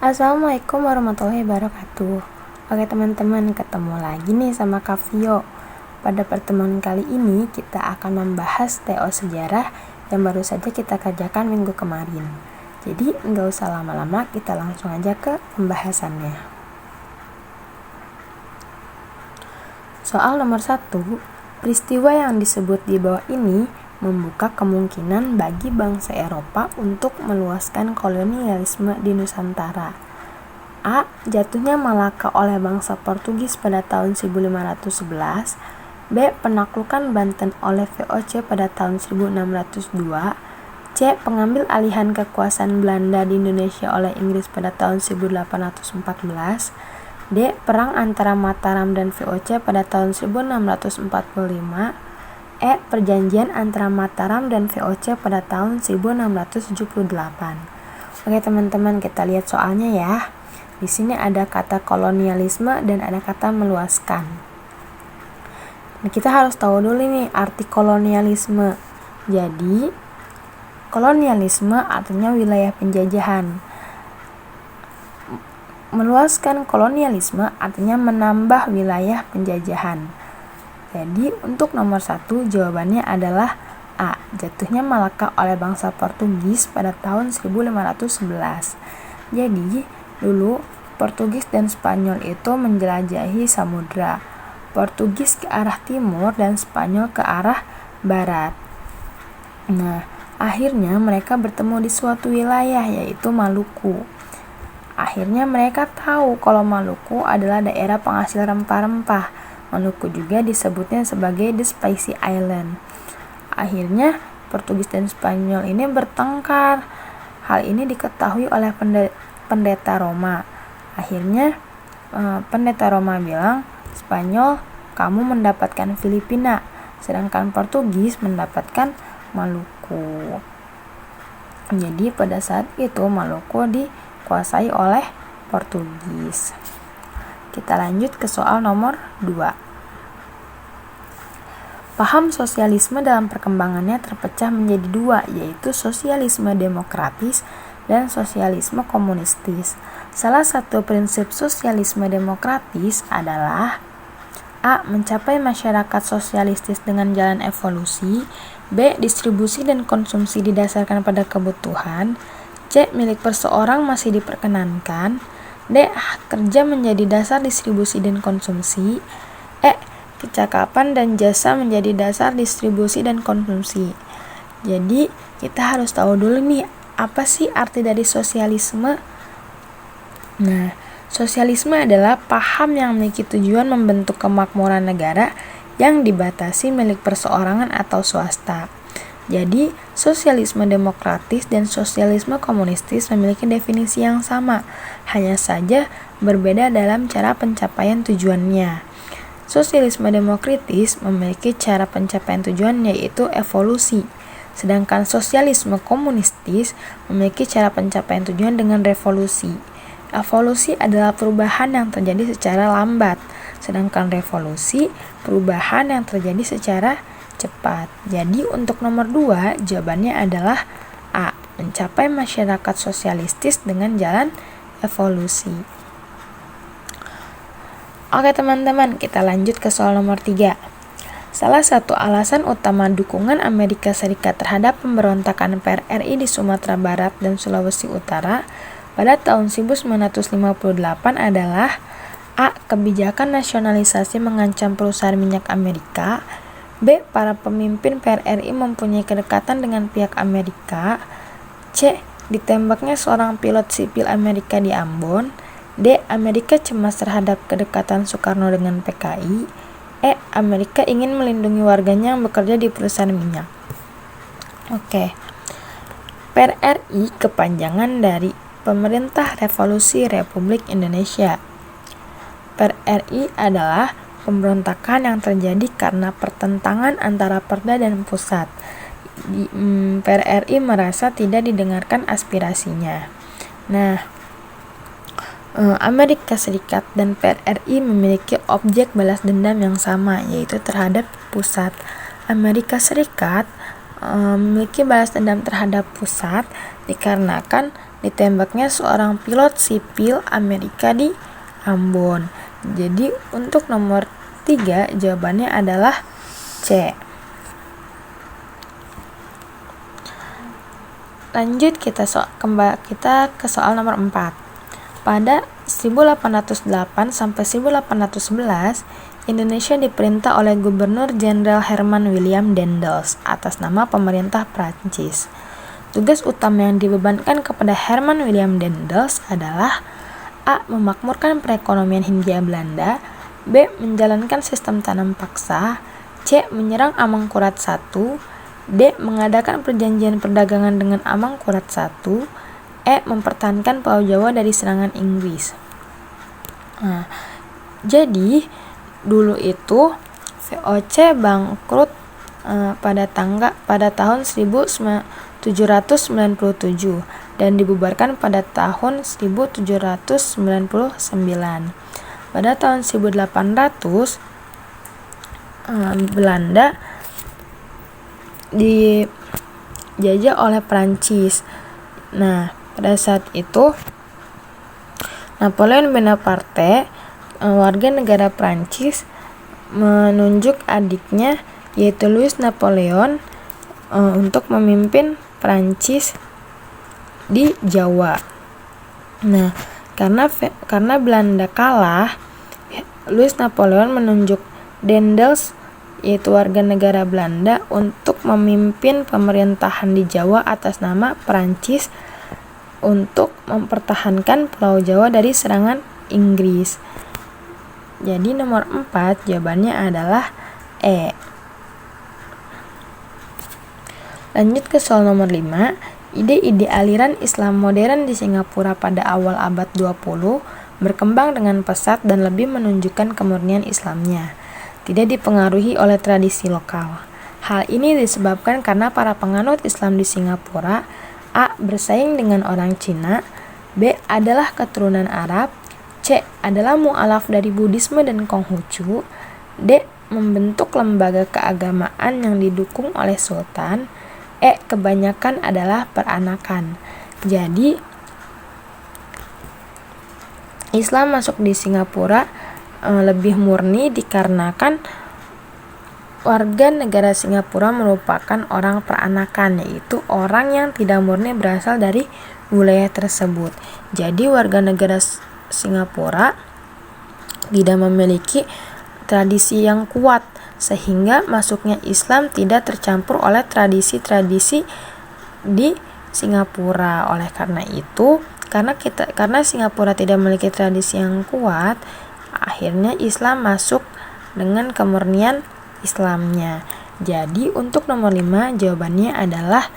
Assalamualaikum warahmatullahi wabarakatuh. Oke teman-teman, ketemu lagi nih sama Kak Vio. Pada pertemuan kali ini kita akan membahas TO sejarah yang baru saja kita kerjakan minggu kemarin. Jadi nggak usah lama-lama, kita langsung aja ke pembahasannya. Soal nomor 1, peristiwa yang disebut di bawah ini membuka kemungkinan bagi bangsa Eropa untuk meluaskan kolonialisme di Nusantara. A. Jatuhnya Malaka oleh bangsa Portugis pada tahun 1511. B. Penaklukan Banten oleh VOC pada tahun 1602. C. Pengambil alihan kekuasaan Belanda di Indonesia oleh Inggris pada tahun 1814. D. Perang antara Mataram dan VOC pada tahun 1645. E. Perjanjian antara Mataram dan VOC pada tahun 1678. Oke teman-teman, kita lihat soalnya ya. Di sini ada kata kolonialisme dan ada kata meluaskan. Nah, kita harus tahu dulu nih arti kolonialisme. Jadi, kolonialisme artinya wilayah penjajahan. Meluaskan kolonialisme artinya menambah wilayah penjajahan. Jadi untuk nomor 1 jawabannya adalah A. Jatuhnya Malaka oleh bangsa Portugis pada tahun 1511. Jadi dulu Portugis dan Spanyol itu menjelajahi samudra. Portugis ke arah timur dan Spanyol ke arah barat. Nah, akhirnya mereka bertemu di suatu wilayah yaitu Maluku. Akhirnya mereka tahu kalau Maluku adalah daerah penghasil rempah-rempah. Maluku juga disebutnya sebagai The Spicy Island. Akhirnya Portugis dan Spanyol ini bertengkar. Hal ini diketahui oleh pendeta Roma. Akhirnya pendeta Roma bilang, Spanyol, kamu mendapatkan Filipina, sedangkan Portugis mendapatkan Maluku. Jadi pada saat itu Maluku dikuasai oleh Portugis. Kita lanjut ke soal nomor 2. Paham sosialisme dalam perkembangannya terpecah menjadi dua, yaitu sosialisme demokratis dan sosialisme komunistis. Salah satu prinsip sosialisme demokratis adalah A. Mencapai masyarakat sosialistis dengan jalan evolusi. B. Distribusi dan konsumsi didasarkan pada kebutuhan. C. Milik perseorang masih diperkenankan. D. Kerja menjadi dasar distribusi dan konsumsi. E. Kecakapan dan jasa menjadi dasar distribusi dan konsumsi. Jadi kita harus tahu dulu nih, apa sih arti dari sosialisme? Nah, sosialisme adalah paham yang memiliki tujuan membentuk kemakmuran negara yang dibatasi milik perseorangan atau swasta. Jadi, sosialisme demokratis dan sosialisme komunistis memiliki definisi yang sama, hanya saja berbeda dalam cara pencapaian tujuannya. Sosialisme demokratis memiliki cara pencapaian tujuan yaitu evolusi, sedangkan sosialisme komunistis memiliki cara pencapaian tujuan dengan revolusi. Evolusi adalah perubahan yang terjadi secara lambat, sedangkan revolusi perubahan yang terjadi secara cepat. Jadi untuk nomor 2 jawabannya adalah A. Mencapai masyarakat sosialistis dengan jalan evolusi. Oke teman-teman, kita lanjut ke soal nomor 3. Salah satu alasan utama dukungan Amerika Serikat terhadap pemberontakan PRRI di Sumatera Barat dan Sulawesi Utara pada tahun 1958 adalah A. Kebijakan nasionalisasi mengancam perusahaan minyak Amerika. B. Para pemimpin PRRI mempunyai kedekatan dengan pihak Amerika. C. Ditembaknya seorang pilot sipil Amerika di Ambon. D. Amerika cemas terhadap kedekatan Soekarno dengan PKI. E. Amerika ingin melindungi warganya yang bekerja di perusahaan minyak. Oke. PRRI kepanjangan dari Pemerintah Revolusi Republik Indonesia. PRRI adalah pemberontakan yang terjadi karena pertentangan antara Perda dan pusat. PRRI merasa tidak didengarkan aspirasinya. Nah, Amerika Serikat dan PRRI memiliki objek balas dendam yang sama, yaitu terhadap pusat. Amerika Serikat memiliki balas dendam terhadap pusat dikarenakan ditembaknya seorang pilot sipil Amerika di Ambon. Jadi untuk nomor 3 jawabannya adalah C. Lanjut kita ke soal nomor 4. Pada 1808 sampai 1811, Indonesia diperintah oleh Gubernur Jenderal Herman William Daendels atas nama pemerintah Prancis. Tugas utama yang dibebankan kepada Herman William Daendels adalah A. Memakmurkan perekonomian Hindia Belanda, B. Menjalankan sistem tanam paksa, C. Menyerang Amangkurat I, D. Mengadakan perjanjian perdagangan dengan Amangkurat I, E. Mempertahankan Pulau Jawa dari serangan Inggris. Jadi dulu itu VOC bangkrut pada tahun 1797 dan dibubarkan pada tahun 1799. Pada tahun 1800 Belanda dijajah oleh Prancis. Nah, pada saat itu Napoleon Bonaparte, warga negara Prancis, menunjuk adiknya yaitu Louis Napoleon untuk memimpin Prancis di Jawa. Nah, karena Belanda kalah, Louis Napoleon menunjuk Daendels yaitu warga negara Belanda untuk memimpin pemerintahan di Jawa atas nama Prancis untuk mempertahankan Pulau Jawa dari serangan Inggris. Jadi nomor 4 jawabannya adalah E. Lanjut ke soal nomor 5. Ide-ide aliran Islam modern di Singapura pada awal abad 20 berkembang dengan pesat dan lebih menunjukkan kemurnian Islamnya, tidak dipengaruhi oleh tradisi lokal. Hal ini disebabkan karena para penganut Islam di Singapura A. Bersaing dengan orang Cina, B. Adalah keturunan Arab, C. Adalah mu'alaf dari Buddhisme dan Konghucu, D. Membentuk lembaga keagamaan yang didukung oleh Sultan, E. Kebanyakan adalah peranakan. Jadi Islam masuk di Singapura lebih murni dikarenakan warga negara Singapura merupakan orang peranakan, yaitu orang yang tidak murni berasal dari wilayah tersebut. Jadi warga negara Singapura tidak memiliki tradisi yang kuat, sehingga masuknya Islam tidak tercampur oleh tradisi-tradisi di Singapura. Oleh karena itu, karena Singapura tidak memiliki tradisi yang kuat, akhirnya Islam masuk dengan kemurnian Islamnya. Jadi untuk nomor 5 jawabannya adalah